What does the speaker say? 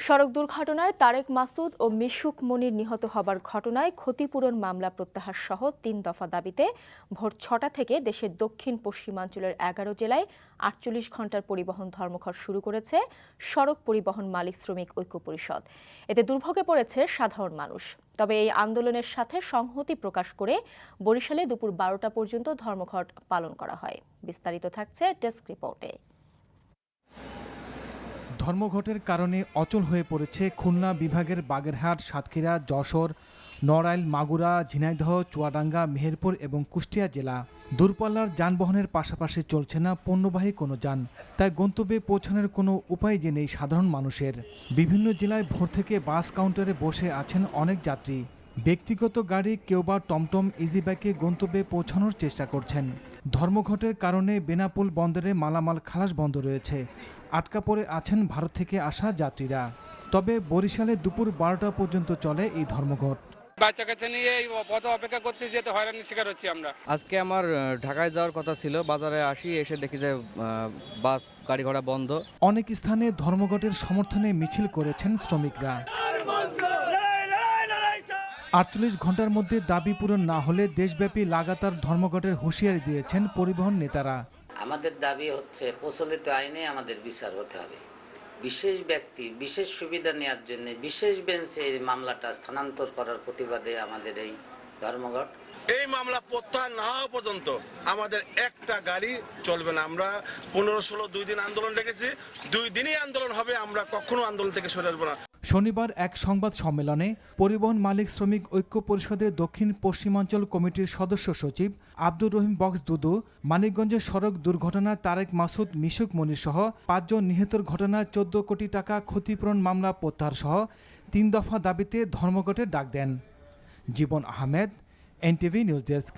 সড়ক দুর্ঘটনায় তারেক মাসুদ ও মিশুক মনির নিহত হবার ঘটনায় ক্ষতিপূরণ মামলা প্রত্যাহার সহ ৩ দফা দাবিতে ভোর ৬টা থেকে দেশের দক্ষিণ পশ্চিমাঞ্চলের ১১ জেলায় ৪৮ ঘণ্টার পরিবহন ধর্মঘট শুরু করেছে সড়ক পরিবহন মালিক শ্রমিক ঐক্য পরিষদ। এতে দুর্ভোগে পড়েছে সাধারণ মানুষ। তবে এই আন্দোলনের সাথে সংহতি প্রকাশ করে বরিশালে দুপুর ১২টা পর্যন্ত ধর্মঘট পালন করা হয়। বিস্তারিত থাকছে ডেস্ক রিপোর্টে। ধর্মঘটের কারণে অচল হয়ে পড়েছে খুলনা বিভাগের বাগেরহাট, সাতক্ষীরা, যশোর, নড়াইল, মাগুরা, ঝিনাইদহ, চুয়াডাঙ্গা, মেহেরপুর এবং কুষ্টিয়া জেলা। দূরপাল্লার যানবাহনের পাশাপাশি চলছে না পণ্যবাহী কোনো যান, তাই গন্তব্যে পৌঁছানোর কোনো উপায় যে নেই সাধারণ মানুষের। বিভিন্ন জেলায় ভোর থেকে বাস কাউন্টারে বসে আছেন অনেক যাত্রী। ব্যক্তিগত গাড়ি, কেউ বা টমটম, ইজি বাইকে গন্তব্যে পৌঁছানোর চেষ্টা করছেন। ধর্মঘটের কারণে বেনাপোল বন্দরে মালামাল খালাস বন্ধ রয়েছে। আটকা পড়ে আছেন ভারত থেকে আসা যাত্রীরা। তবে বরিশালে দুপুর 12টা পর্যন্ত চলে এই ধর্মঘট। বাচ্চা কাচ্চা নিয়ে এই পথে অপেক্ষা করতে যেতে হয়রানির শিকার হচ্ছি আমরা। আজকে আমার ঢাকায় যাওয়ার কথা ছিল, বাজারে আসি, এসে দেখি যে বাস গাড়ি ঘোড়া বন্ধ। অনেক স্থানে ধর্মঘটের সমর্থনে মিছিল করেছেন শ্রমিকরা। 48 ঘন্টার মধ্যে দাবি পূরণ না হলে দেশব্যাপী লাগাতার ধর্মঘটের হুঁশিয়ারি দিয়েছেন পরিবহন নেতারা। আমাদের দাবি হচ্ছে প্রচলিত আইনে আমাদের বিচার হতে হবে। বিশেষ ব্যক্তি বিশেষ সুবিধা নেওয়ার জন্য বিশেষ বেঞ্চে এই মামলাটা স্থানান্তর করার প্রতিবাদে আমাদের এই ধর্মঘট। এই মামলা প্রত্যাহার না হওয়া পর্যন্ত আমাদের একটা গাড়ি চলবে না। আমরা 15-16 2 দিন আন্দোলন রেখেছি, 2 দিনই আন্দোলন হবে। আমরা কখনো আন্দোলন থেকে সরে আসবো না। শনিবার এক সংবাদ সম্মেলনে পরিবহন মালিক শ্রমিক ঐক্য পরিষদের দক্ষিণ পশ্চিমাঞ্চল কমিটির সদস্য সচিব আব্দুর রহিম বক্স দুদু মানিকগঞ্জের সড়ক দুর্ঘটনায় তারেক মাসুদ, মিশুক মনির সহ 5 জন নিহতের ঘটনায় 14 কোটি টাকা ক্ষতিপূরণ মামলা প্রত্যাহার সহ 3 দফা দাবিতে ধর্মঘটের ডাক দেন। জীবন আহমেদ, এনটিভি নিউজ ডেস্ক।